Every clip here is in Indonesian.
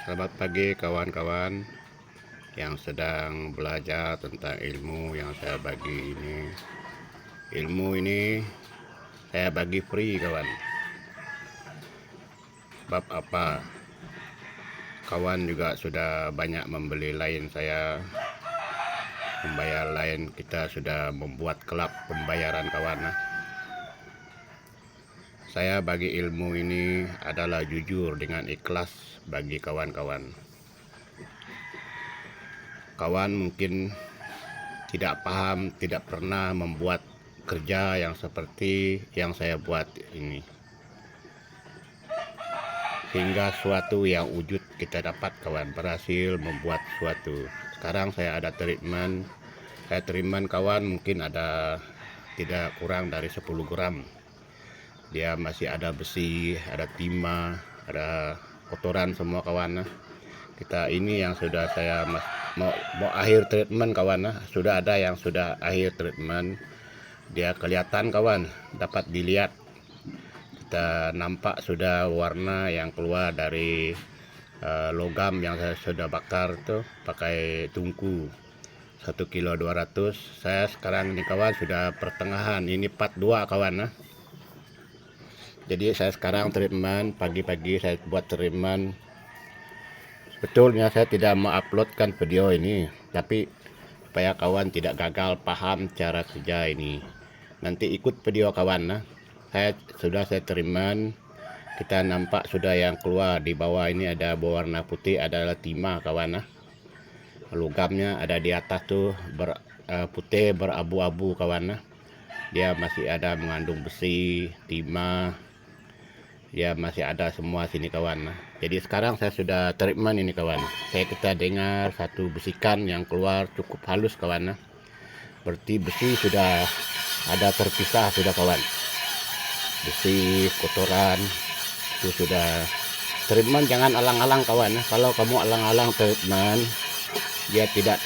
Selamat pagi kawan-kawan yang sedang belajar tentang ilmu yang saya bagi ini. Ilmu ini saya bagi free kawan. Sebab apa? Kawan juga sudah banyak membeli lain, saya membayar lain, kita sudah membuat klub pembayaran kawan. Saya bagi ilmu ini adalah jujur dengan ikhlas bagi kawan-kawan. Kawan mungkin tidak paham, tidak pernah membuat kerja yang seperti yang saya buat ini, hingga suatu yang wujud kita dapat kawan, berhasil membuat suatu. Sekarang saya ada treatment kawan, mungkin ada tidak kurang dari 10 gram. Dia masih ada besi, ada timah, ada kotoran semua kawan. Kita ini yang sudah saya mau akhir treatment kawan. Sudah ada yang sudah akhir treatment, dia kelihatan kawan, dapat dilihat. Kita nampak sudah warna yang keluar dari logam yang saya sudah bakar tuh pakai tungku 1,2 kilo. Saya sekarang ini kawan sudah pertengahan, ini part 2 kawan. Jadi saya sekarang treatment, pagi-pagi saya buat treatment. Sebetulnya saya tidak mau uploadkan video ini, tapi supaya kawan tidak gagal paham cara kerja ini. Nanti ikut video kawan. Saya treatment. Kita nampak sudah yang keluar di bawah ini ada berwarna putih, adalah timah kawan. Logamnya ada di atas tuh putih berabu-abu kawan. Dia masih ada mengandung besi, timah, ya masih ada semua sini kawan. Jadi sekarang saya sudah treatment ini kawan. Kita dengar satu bisikan yang keluar cukup halus kawan. Berarti besi sudah ada terpisah sudah kawan. Besi, kotoran itu sudah treatment. Jangan alang-alang kawan. Kalau kamu alang-alang treatment, dia tidak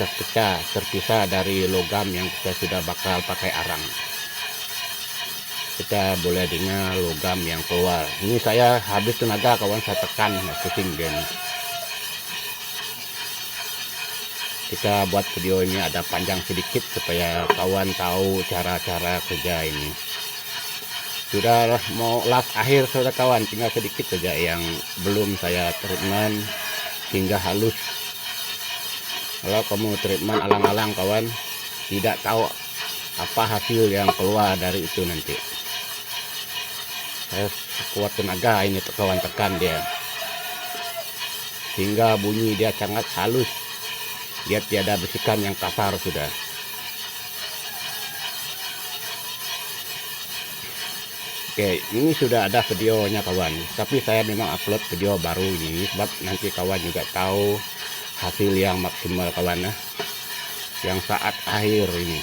terpisah dari logam yang kita sudah bakal pakai arang. Kita boleh dengar logam yang keluar. Ini saya habis tenaga kawan, saya tekan pusing gini. Kita buat video ini ada panjang sedikit supaya kawan tahu cara-cara kerja ini. Sudah mau last akhir sudah kawan, tinggal sedikit saja yang belum saya treatment hingga halus. Kalau kamu treatment alang-alang kawan, tidak tahu apa hasil yang keluar dari itu nanti. Saya kuat tenaga ini kawan, tekan dia hingga bunyi dia sangat halus, dia tiada bisikan yang kasar sudah. Oke, ini sudah ada videonya kawan, tapi saya memang upload video baru ini sebab nanti kawan juga tahu hasil yang maksimal kawan. Yang saat akhir ini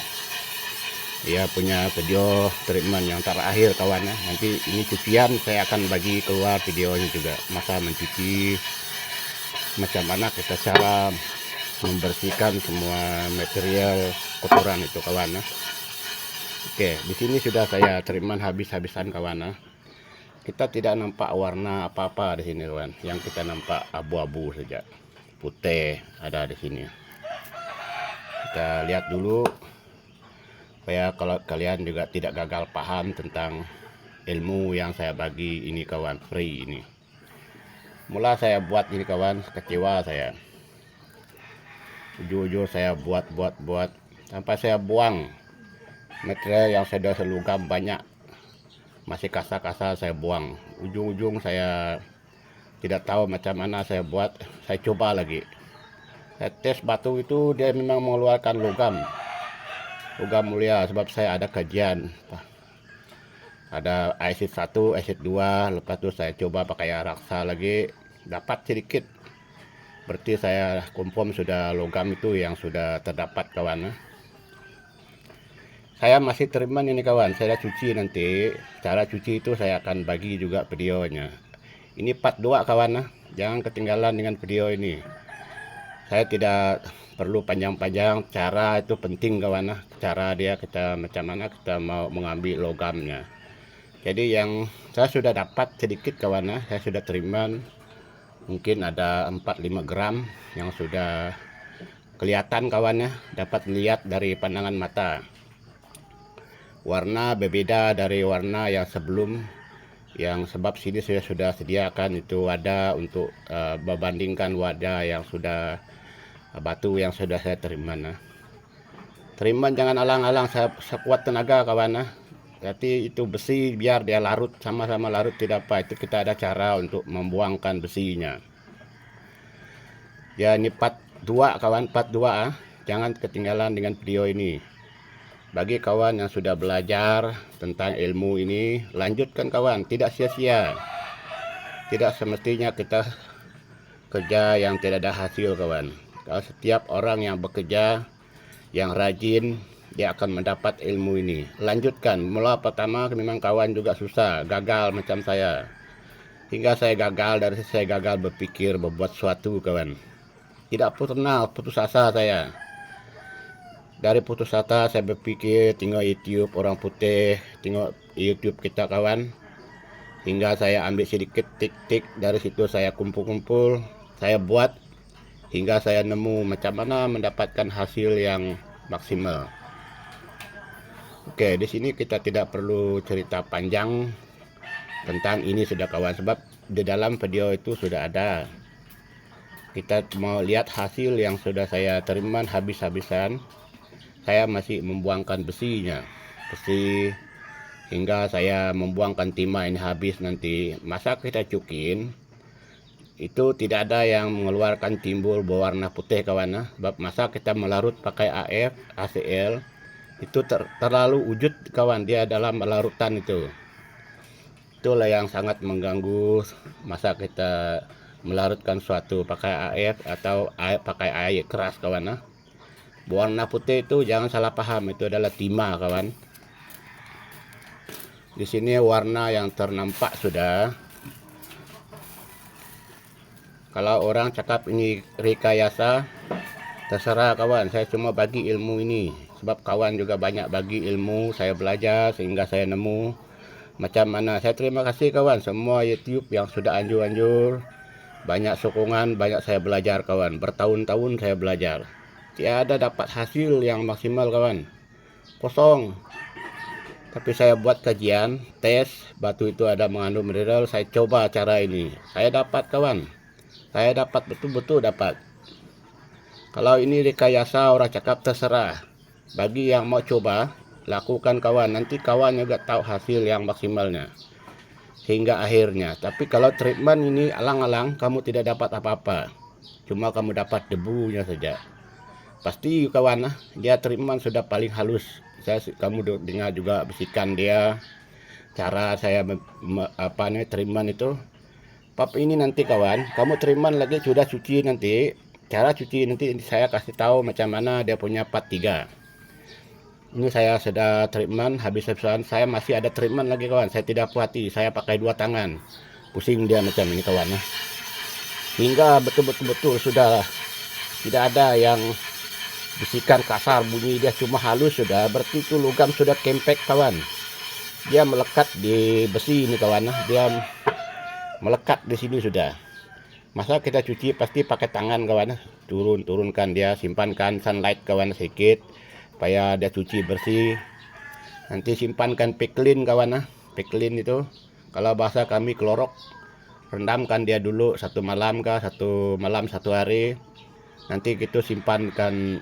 dia punya video treatment yang terakhir kawan. Nanti ini cucian saya akan bagi keluar videonya juga, masa mencuci, macam mana kita cara membersihkan semua material kotoran itu kawan. Oke, di sini sudah saya treatment habis-habisan kawan. Kita tidak nampak warna apa-apa di sini kawan, yang kita nampak abu-abu saja, putih ada di sini. Kita lihat dulu supaya kalau kalian juga tidak gagal paham tentang ilmu yang saya bagi ini kawan, free ini. Mula saya buat ini kawan, kecewa saya. Ujung-ujung saya buat sampai saya buang material yang sudah selugam banyak, masih kasar-kasar saya buang. Ujung-ujung saya tidak tahu macam mana saya buat, saya coba lagi. Saya tes batu itu, dia memang mengeluarkan logam mulia, sebab saya ada kajian, ada acid 1, acid 2, lepas itu saya coba pakai raksa lagi, dapat sedikit. Berarti saya confirm sudah logam itu yang sudah terdapat kawan. Saya masih treatment ini kawan, saya cuci nanti. Cara cuci itu saya akan bagi juga videonya. Ini part 2 kawan, jangan ketinggalan dengan video ini. Saya tidak perlu panjang-panjang, cara itu penting kawan. Cara dia kita macam mana kita mau mengambil logamnya. Jadi yang saya sudah dapat sedikit kawan, saya sudah treatment. Mungkin ada 4-5 gram yang sudah kelihatan kawannya, dapat lihat dari pandangan mata. Warna berbeda dari warna yang sebelum, yang sebab sini saya sudah sediakan itu wadah untuk membandingkan wadah yang sudah batu yang sudah saya terima. Teriman jangan alang-alang, sekuat tenaga kawan. Jadi itu besi biar dia larut, sama-sama larut tidak apa, itu kita ada cara untuk membuangkan besinya. Ya ini part 2 kawan, part 2 jangan ketinggalan dengan video ini. Bagi kawan yang sudah belajar tentang ilmu ini, lanjutkan kawan, tidak sia-sia. Tidak semestinya kita kerja yang tidak ada hasil kawan. Kalau setiap orang yang bekerja, yang rajin, dia akan mendapat ilmu ini. Lanjutkan, mula pertama memang kawan juga susah, gagal macam saya. Hingga saya gagal, dari saya gagal berpikir, berbuat sesuatu kawan. Tidak pernah putus asa saya. Dari putus asa saya berpikir, tengok YouTube orang putih, tengok YouTube kita kawan. Hingga saya ambil sedikit tik-tik, dari situ saya kumpul-kumpul, saya buat, hingga saya nemu macam mana mendapatkan hasil yang maksimal. Oke, di sini kita tidak perlu cerita panjang tentang ini sudah kawan, sebab di dalam video itu sudah ada. Kita mau lihat hasil yang sudah saya terima habis-habisan. Saya masih membuangkan besinya, besi, hingga saya membuangkan timah ini habis nanti. Masa kita cukin, itu tidak ada yang mengeluarkan timbul berwarna putih kawan. Sebab masa kita melarut pakai AF, ACL, itu terlalu wujud kawan, dia dalam larutan itu. Itulah yang sangat mengganggu masa kita melarutkan suatu pakai AF atau pakai air keras kawan. Warna putih itu jangan salah paham, itu adalah timah kawan. Di sini warna yang ternampak sudah. Kalau orang cakap ini rekayasa, terserah kawan, saya cuma bagi ilmu ini. Sebab kawan juga banyak bagi ilmu, saya belajar sehingga saya nemu macam mana. Saya terima kasih kawan, semua YouTube yang sudah anjur-anjur. Banyak sokongan, banyak saya belajar kawan, bertahun-tahun saya belajar. Tiada dapat hasil yang maksimal kawan, kosong. Tapi saya buat kajian, tes, batu itu ada mengandung mineral, saya coba cara ini. Saya dapat kawan, saya dapat, betul-betul dapat. Kalau ini rekayasa orang cakap terserah. Bagi yang mau coba, lakukan kawan, nanti kawan juga tahu hasil yang maksimalnya. Hingga akhirnya. Tapi kalau treatment ini alang-alang, kamu tidak dapat apa-apa. Cuma kamu dapat debunya saja. Pasti kawan, dia treatment sudah paling halus. Kamu dengar juga bisikan dia, cara saya treatment itu. Pap ini nanti kawan, kamu treatment lagi sudah cuci nanti. Cara cuci nanti saya kasih tahu macam mana dia punya part 3. Ini saya sudah treatment habis-habisan, saya masih ada treatment lagi kawan. Saya tidak puas hati, saya pakai 2 tangan. Pusing dia macam ini kawan. Hingga betul-betul sudah tidak ada yang bisikan kasar, bunyi dia cuma halus sudah, berarti itu logam sudah kempek kawan. Dia melekat di besi ini kawan, dia melekat di sini sudah. Masa kita cuci pasti pakai tangan kawan, turunkan dia, simpankan sunlight kawan sedikit supaya dia cuci bersih. Nanti simpankan peklin kawan, peklin itu kalau bahasa kami klorok, rendamkan dia dulu 1 malam kah, 1 malam 1 hari. Nanti kita simpankan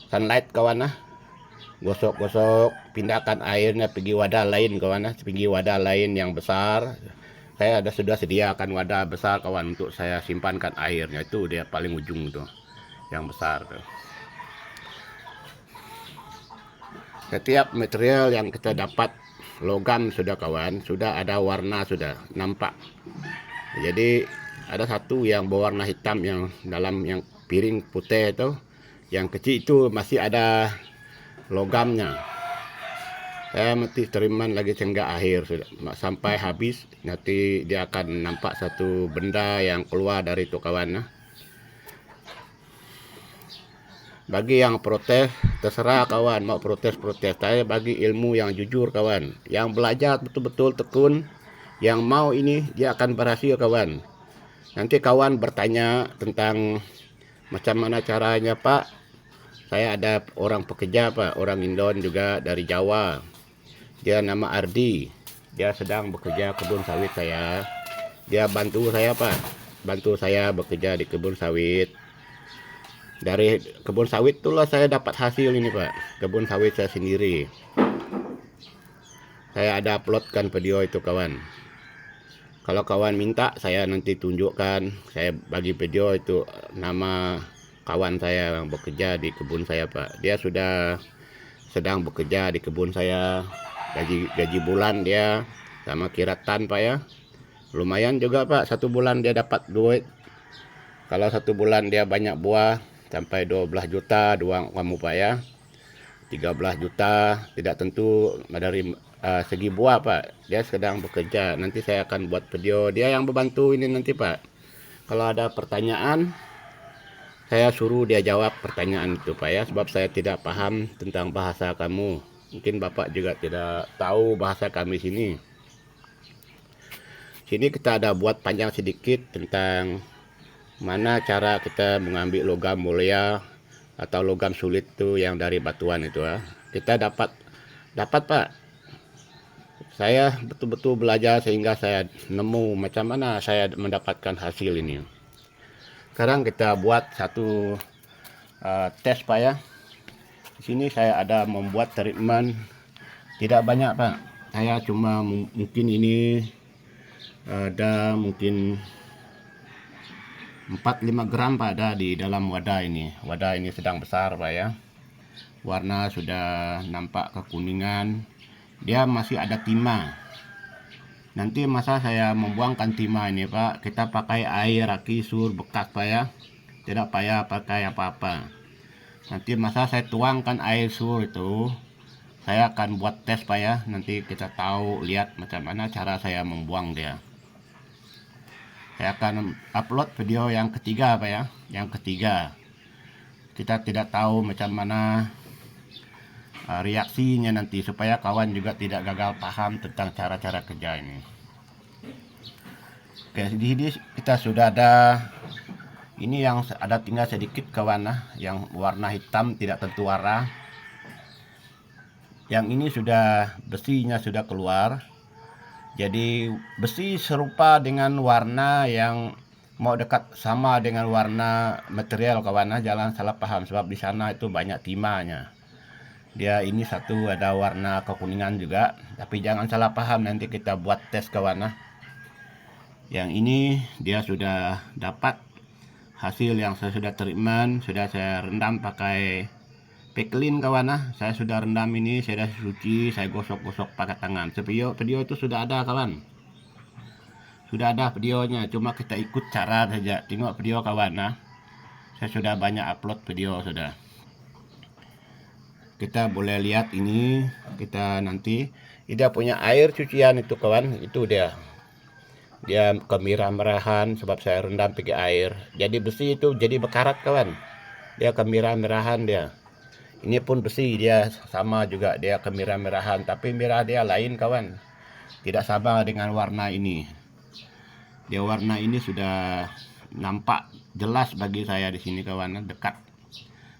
sunlight kawan, gosok-gosok, pindahkan airnya pergi wadah lain kawan, pergi wadah lain yang besar. Saya sudah sediakan wadah besar kawan untuk saya simpankan airnya, itu dia paling ujung tuh yang besar tuh. Setiap material yang kita dapat logam sudah kawan, sudah ada warna, sudah nampak. Jadi ada satu yang berwarna hitam yang dalam yang piring putih itu, yang kecil itu masih ada logamnya. Saya mesti terima lagi hingga akhir sudah, sampai habis. Nanti dia akan nampak satu benda yang keluar dari itu kawan. Bagi yang protes, terserah kawan, mau protes. Saya bagi ilmu yang jujur kawan, yang belajar betul-betul tekun, yang mau ini dia akan berhasil kawan. Nanti kawan bertanya tentang macam mana caranya Pak. Saya ada orang pekerja Pak, orang Indon juga dari Jawa. Dia nama Ardi. Dia sedang bekerja kebun sawit saya. Dia bantu saya Pak. Bantu saya bekerja di kebun sawit. Dari kebun sawit itulah saya dapat hasil ini Pak. Kebun sawit saya sendiri. Saya ada uploadkan video itu kawan. Kalau kawan minta saya nanti tunjukkan. Saya bagi video itu nama kawan saya yang bekerja di kebun saya Pak. Dia sudah sedang bekerja di kebun saya. Gaji bulan dia sama kiratan Pak ya. Lumayan juga Pak, 1 bulan dia dapat duit. Kalau 1 bulan dia banyak buah sampai 12 juta doang kamu Pak ya. 13 juta tidak tentu dari segi buah Pak. Dia sedang bekerja. Nanti saya akan buat video dia yang membantu ini nanti Pak. Kalau ada pertanyaan saya suruh dia jawab pertanyaan itu Pak ya, sebab saya tidak paham tentang bahasa kamu. Mungkin Bapak juga tidak tahu bahasa kami sini. Sini kita ada buat panjang sedikit tentang mana cara kita mengambil logam mulia atau logam sulit itu yang dari batuan itu ya. Kita dapat Pak. Saya betul-betul belajar sehingga saya nemu macam mana saya mendapatkan hasil ini. Sekarang kita buat satu tes Pak ya. Di sini saya ada membuat treatment tidak banyak Pak. Saya cuma mungkin ini ada mungkin 4-5 gram Pak ada di dalam wadah ini. Wadah ini sedang besar Pak ya. Warna sudah nampak kekuningan. Dia masih ada timah. Nanti masa saya membuangkan timah ini Pak, kita pakai air aki sur bekas Pak ya. Tidak payah pakai apa-apa. Nanti masa saya tuangkan air sur itu, saya akan buat tes Pak ya. Nanti kita tahu lihat macam mana cara saya membuang dia. Saya akan upload video yang ketiga Pak ya. Yang ketiga. Kita tidak tahu macam mana reaksinya nanti supaya kawan juga tidak gagal paham tentang cara-cara kerja ini. Oke, di sini kita sudah ada ini yang ada tinggal sedikit kawan yang warna hitam tidak tentu warna. Yang ini sudah besinya sudah keluar. Jadi besi serupa dengan warna yang mau dekat sama dengan warna material kawan. Jangan salah paham sebab di sana itu banyak timahnya. Dia ini satu ada warna kekuningan juga, tapi jangan salah paham nanti kita buat tes kawan. Yang ini dia sudah dapat hasil yang saya sudah treatment, sudah saya rendam pakai peklin kawan. Saya sudah rendam ini, saya sudah cuci, saya gosok-gosok pakai tangan. Video itu sudah ada kawan. Sudah ada videonya, cuma kita ikut cara saja. Tengok video kawan. Saya sudah banyak upload video sudah. Kita boleh lihat ini, kita nanti dia punya air cucian itu kawan, itu dia kemerah-merahan sebab saya rendam pakai air. Jadi besi itu jadi bekarat kawan. Dia kemerah-merahan dia. Ini pun besi dia sama juga dia kemerah-merahan, tapi merah dia lain kawan. Tidak sama dengan warna ini. Dia warna ini sudah nampak jelas bagi saya di sini kawan, dekat.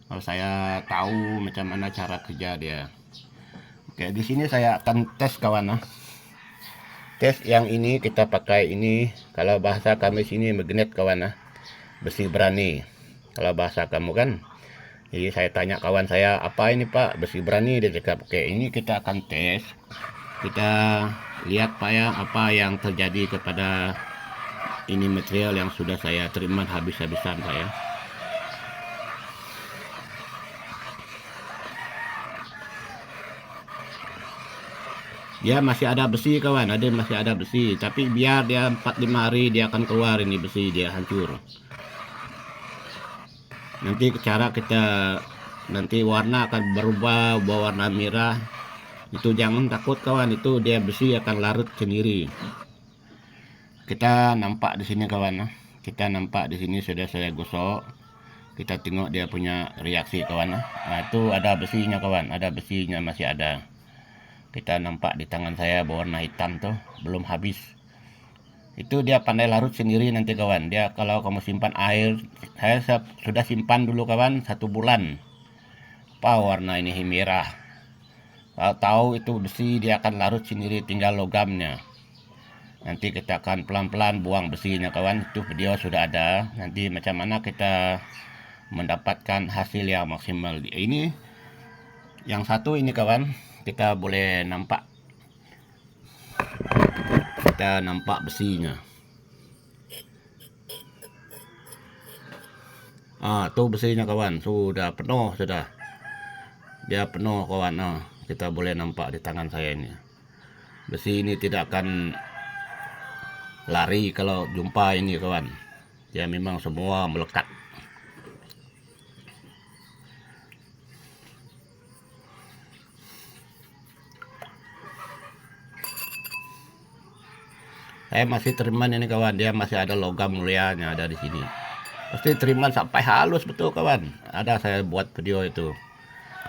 Kalau saya tahu macam mana cara kerja dia. Oke, di sini saya akan tes kawan. Tes yang ini kita pakai ini, kalau bahasa kami sini magnet kawan. Besi berani. Kalau bahasa kamu kan. Jadi saya tanya kawan saya, apa ini Pak? Besi berani, dia cakap. Oke, ini kita akan tes. Kita lihat Pak ya, apa yang terjadi kepada ini material yang sudah saya terima habis-habisan Pak ya. Dia masih ada besi kawan, masih ada besi, tapi biar dia 4-5 hari dia akan keluar ini besi, dia hancur. Nanti cara kita nanti warna akan berubah warna merah. Itu jangan takut kawan, itu dia besi akan larut sendiri. Kita nampak di sini kawan. Kita nampak di sini sudah saya gosok. Kita tengok dia punya reaksi kawan. Nah, itu ada besinya kawan, ada besinya masih ada. Kita nampak di tangan saya berwarna hitam tuh belum habis. Itu dia pandai larut sendiri nanti kawan. Dia kalau kamu simpan air, saya sudah simpan dulu kawan 1 bulan. Apa warna ini merah. Kalau tahu itu besi, dia akan larut sendiri, tinggal logamnya. Nanti kita akan pelan-pelan buang besinya kawan. Itu video sudah ada. Nanti macam mana kita mendapatkan hasil yang maksimal. Ini yang satu ini kawan, kita boleh nampak. Kita nampak besinya. Tuh besinya kawan, sudah penuh sudah. Dia penuh kawan. Kita boleh nampak di tangan saya ini. Besi ini tidak akan lari kalau jumpa ini kawan. Dia memang semua melekat. Saya masih teriman ini kawan, dia masih ada logam mulianya ada di sini. Pasti teriman sampai halus betul kawan. Ada saya buat video itu.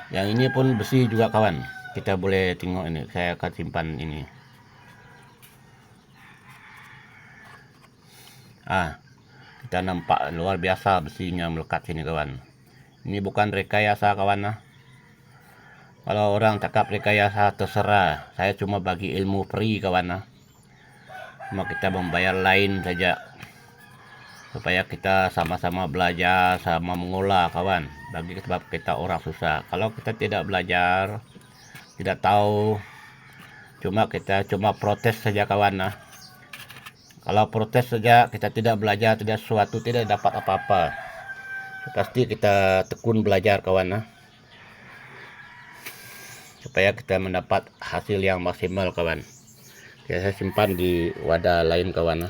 Yang ini pun besi juga kawan. Kita boleh tengok ini. Saya akan simpan ini. Kita nampak luar biasa besinya melekat sini kawan. Ini bukan rekayasa kawan. Kalau orang cakap rekayasa terserah. Saya cuma bagi ilmu free kawan. Cuma kita membayar lain saja, supaya kita sama-sama belajar, sama mengolah kawan. Bagi sebab kita orang susah. Kalau kita tidak belajar, tidak tahu, kita cuma protes saja kawan. Kalau protes saja, kita tidak belajar, tidak sesuatu, tidak dapat apa-apa. Pasti kita tekun belajar kawan. Supaya kita mendapat hasil yang maksimal kawan. Saya simpan di wadah lain kawan.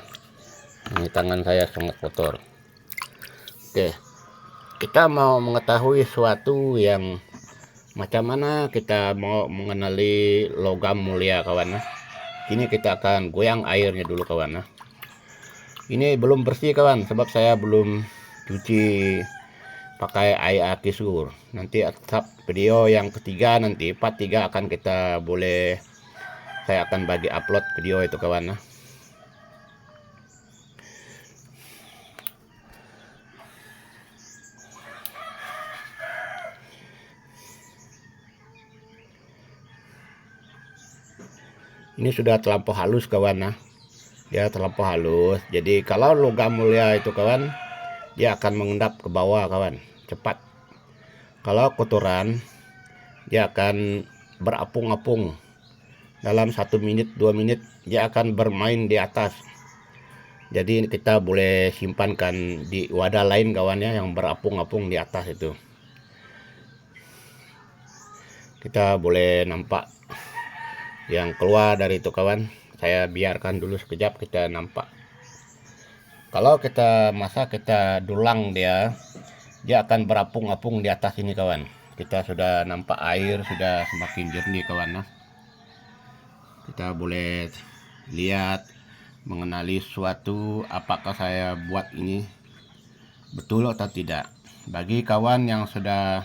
Ini tangan saya sangat kotor. Oke, kita mau mengetahui sesuatu yang macam mana kita mau mengenali logam mulia kawan. Ini kita akan goyang airnya dulu kawan. Ini belum bersih kawan, sebab saya belum cuci pakai air aki sur. Nanti atap video yang ketiga, nanti part 3 akan kita boleh, saya akan bagi upload video itu kawan. Ini sudah terlampau halus kawan. Dia terlampau halus. Jadi kalau logam mulia itu kawan, dia akan mengendap ke bawah kawan, cepat. Kalau kotoran, dia akan berapung-apung. Dalam 1 menit 2 menit dia akan bermain di atas. Jadi kita boleh simpankan di wadah lain kawannya yang berapung-apung di atas itu. Kita boleh nampak yang keluar dari itu kawan. Saya biarkan dulu sekejap, kita nampak. Kalau kita masak, kita dulang dia akan berapung-apung di atas ini kawan. Kita sudah nampak air sudah semakin jernih kawan. Kita boleh lihat, mengenali suatu apakah saya buat ini betul atau tidak. Bagi kawan yang sudah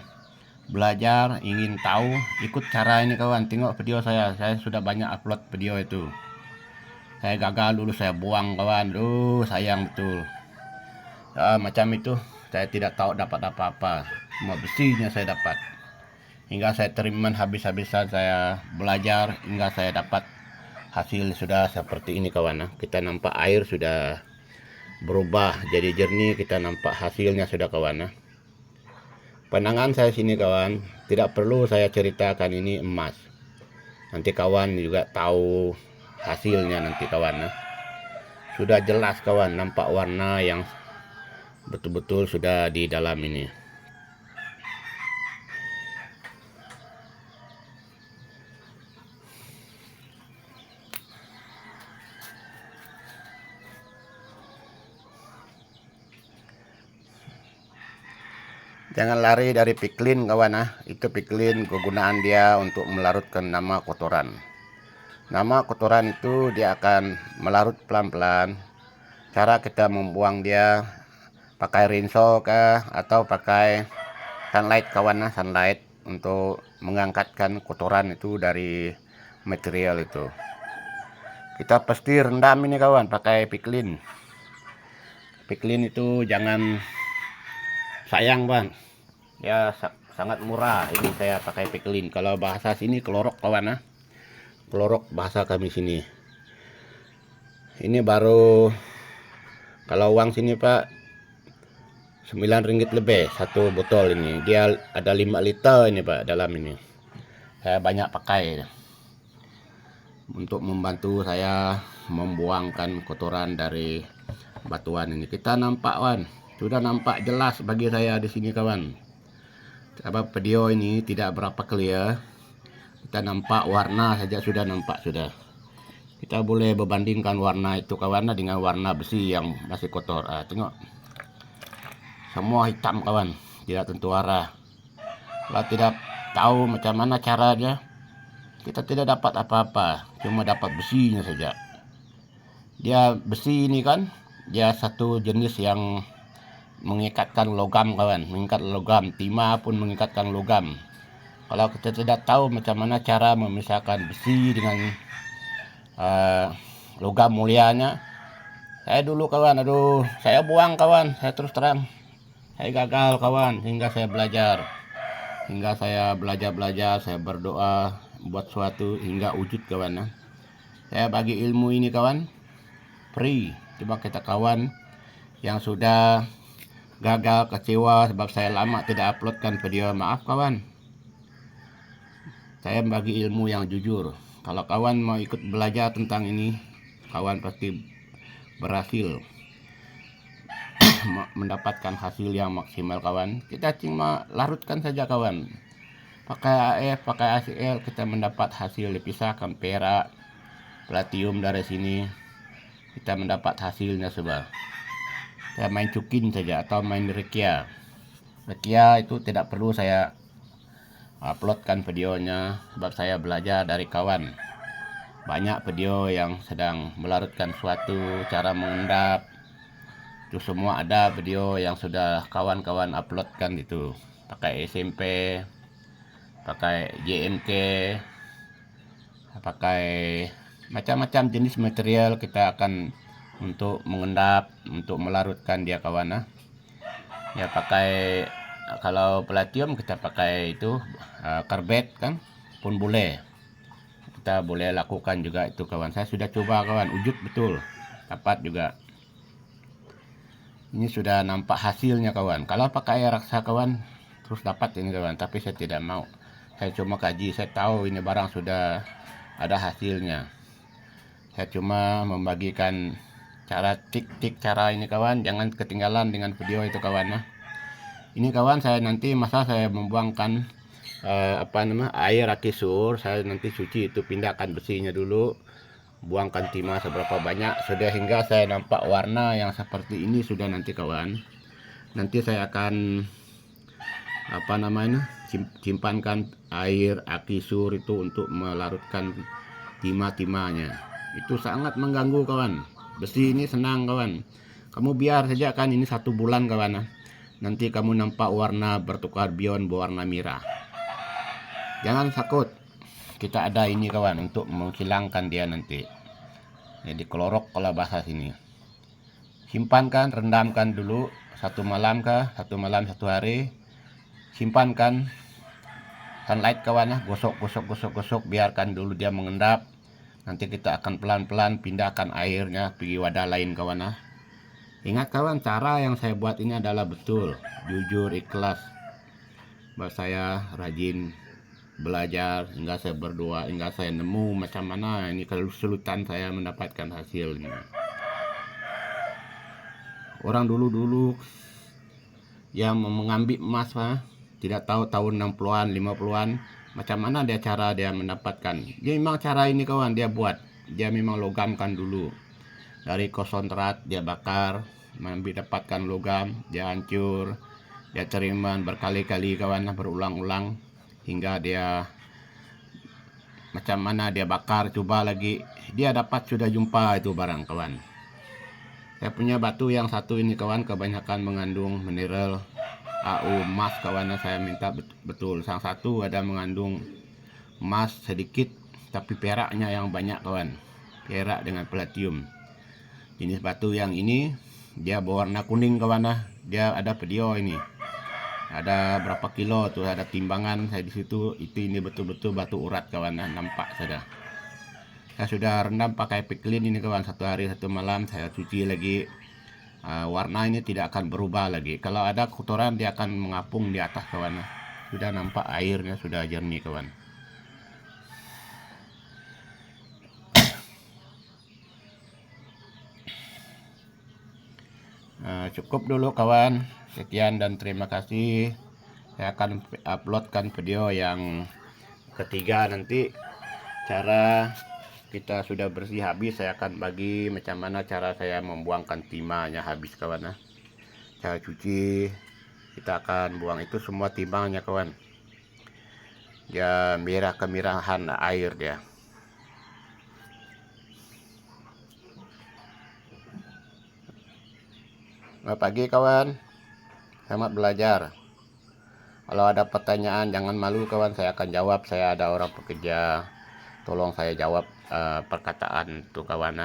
belajar, ingin tahu, ikut cara ini kawan. Tengok video saya sudah banyak upload video itu. Saya gagal dulu, saya buang kawan. Sayang betul. Macam itu, saya tidak tahu dapat apa-apa. Cuma besinya saya dapat. Hingga saya terima habis-habisan saya belajar, hingga saya dapat hasil sudah seperti ini kawan. Kita nampak air sudah berubah jadi jernih, kita nampak hasilnya sudah kawan. Pandangan saya sini kawan, tidak perlu saya ceritakan ini emas. Nanti kawan juga tahu hasilnya nanti kawan. Sudah jelas kawan, nampak warna yang betul-betul sudah di dalam ini. Jangan lari dari piklin kawan. Itu piklin kegunaan dia untuk melarutkan nama kotoran. Nama kotoran itu dia akan melarut pelan-pelan. Cara kita membuang dia pakai rinso kah atau pakai sunlight kawan, sunlight untuk mengangkatkan kotoran itu dari material itu. Kita pasti rendam ini kawan pakai piklin. Piklin itu jangan sayang bang, ya sangat murah. Ini saya pakai piklin. Kalau bahasa sini kelorok kawan, kelorok bahasa kami sini. Ini baru, kalau uang sini pak, Rp9 lebih satu botol ini. Dia ada 5 liter ini pak dalam ini. Saya banyak pakai untuk membantu saya membuangkan kotoran dari batuan ini. Kita nampak kawan, sudah nampak jelas bagi saya di sini kawan. Sebab video ini tidak berapa clear. Kita nampak warna saja sudah nampak sudah. Kita boleh berbandingkan warna itu kawan dengan warna besi yang masih kotor. Tengok. Semua hitam kawan, tidak tentu arah. Kalau tidak tahu macam mana caranya, kita tidak dapat apa-apa, cuma dapat besinya saja. Dia besi ini kan, dia satu jenis yang mengikatkan logam kawan, mengikat logam. Timah pun mengikatkan logam. Kalau kita tidak tahu macam mana cara memisahkan besi dengan logam mulianya, saya dulu kawan, saya buang kawan, saya terus terang. Saya gagal kawan, hingga saya belajar. Hingga saya belajar, saya berdoa buat suatu hingga wujud kawan. Saya bagi ilmu ini kawan, free. Coba kita kawan yang sudah gagal, kecewa sebab saya lama tidak uploadkan video, maaf kawan. Saya bagi ilmu yang jujur. Kalau kawan mau ikut belajar tentang ini, kawan pasti berhasil mendapatkan hasil yang maksimal kawan. Kita cuma larutkan saja kawan, pakai AF, pakai ACL, kita mendapat hasil. Dipisahkan perak, platinum dari sini, kita mendapat hasilnya sebab saya main cukin saja atau main rekia. Rekia itu tidak perlu saya uploadkan videonya sebab saya belajar dari kawan. Banyak video yang sedang melarutkan suatu cara mengendap, itu semua ada video yang sudah kawan-kawan uploadkan itu. Pakai SMP, pakai JMK, pakai macam-macam jenis material kita akan untuk mengendap, untuk melarutkan dia kawan. Ya pakai, kalau platinum kita pakai itu karbet kan pun boleh. Kita boleh lakukan juga itu kawan. Saya sudah coba kawan, wujud betul, dapat juga. Ini sudah nampak hasilnya kawan. Kalau pakai air raksa kawan, terus dapat ini kawan. Tapi saya tidak mau. Saya cuma kaji, saya tahu ini barang sudah ada hasilnya. Saya cuma membagikan cara tik-tik cara ini kawan. Jangan ketinggalan dengan video itu kawan. Ini kawan, saya nanti masa saya membuangkan air aki sur, saya nanti cuci itu, pindahkan besinya dulu, buangkan timah seberapa banyak sudah hingga saya nampak warna yang seperti ini sudah nanti kawan. Nanti saya akan simpankan air aki sur itu untuk melarutkan timah-timahnya. Itu sangat mengganggu kawan. Besi ini senang kawan. Kamu biar saja kan ini 1 bulan kawan. Nanti kamu nampak warna bertukar beyond berwarna merah. Jangan takut, kita ada ini kawan untuk menghilangkan dia nanti. Jadi kelorok kalau bahasa sini. Simpankan, rendamkan dulu 1 malam kah, 1 malam 1 hari. Simpankan sunlight kawan, gosok, biarkan dulu dia mengendap. Nanti kita akan pelan-pelan pindahkan airnya pergi wadah lain kawan. Ingat kawan, cara yang saya buat ini adalah betul, jujur, ikhlas. Bahwa saya rajin belajar hingga saya berdoa, hingga saya nemu macam mana ini kesulitan saya mendapatkan hasilnya. Orang dulu yang mengambil emas tidak tahu tahun 60-an 50-an macam mana dia cara dia mendapatkan. Dia memang cara ini kawan dia buat, dia memang logamkan dulu dari konsentrat, dia bakar, dapatkan logam, dia hancur, dia terima berkali-kali kawan, berulang-ulang hingga dia macam mana dia bakar, coba lagi, dia dapat sudah jumpa itu barang kawan. Saya punya batu yang satu ini kawan kebanyakan mengandung mineral AU emas kawan. Saya minta betul, yang satu ada mengandung emas sedikit tapi peraknya yang banyak kawan. perak dengan palladium. Jenis batu yang ini dia berwarna kuning kawan. Dia ada video ini. Ada berapa kilo tuh, ada timbangan saya di situ. Itu ini betul-betul batu urat kawan, nampak saja. Saya sudah rendam pakai piklin ini kawan, 1 hari 1 malam. Saya cuci lagi. Warna ini tidak akan berubah lagi. Kalau ada kotoran dia akan mengapung di atas kawan. Sudah nampak airnya sudah jernih kawan. Cukup dulu kawan. Sekian dan terima kasih. Saya akan uploadkan video yang ketiga nanti. Cara kita sudah bersih habis, saya akan bagi macam mana cara saya membuangkan timahnya habis kawan. Cara cuci, kita akan buang itu semua timbangnya kawan. Dia merah kemerahan air dia. Selamat pagi kawan, selamat belajar. Kalau ada pertanyaan jangan malu kawan, saya akan jawab. Saya ada orang pekerja, tolong saya jawab perkataan tuh kawan.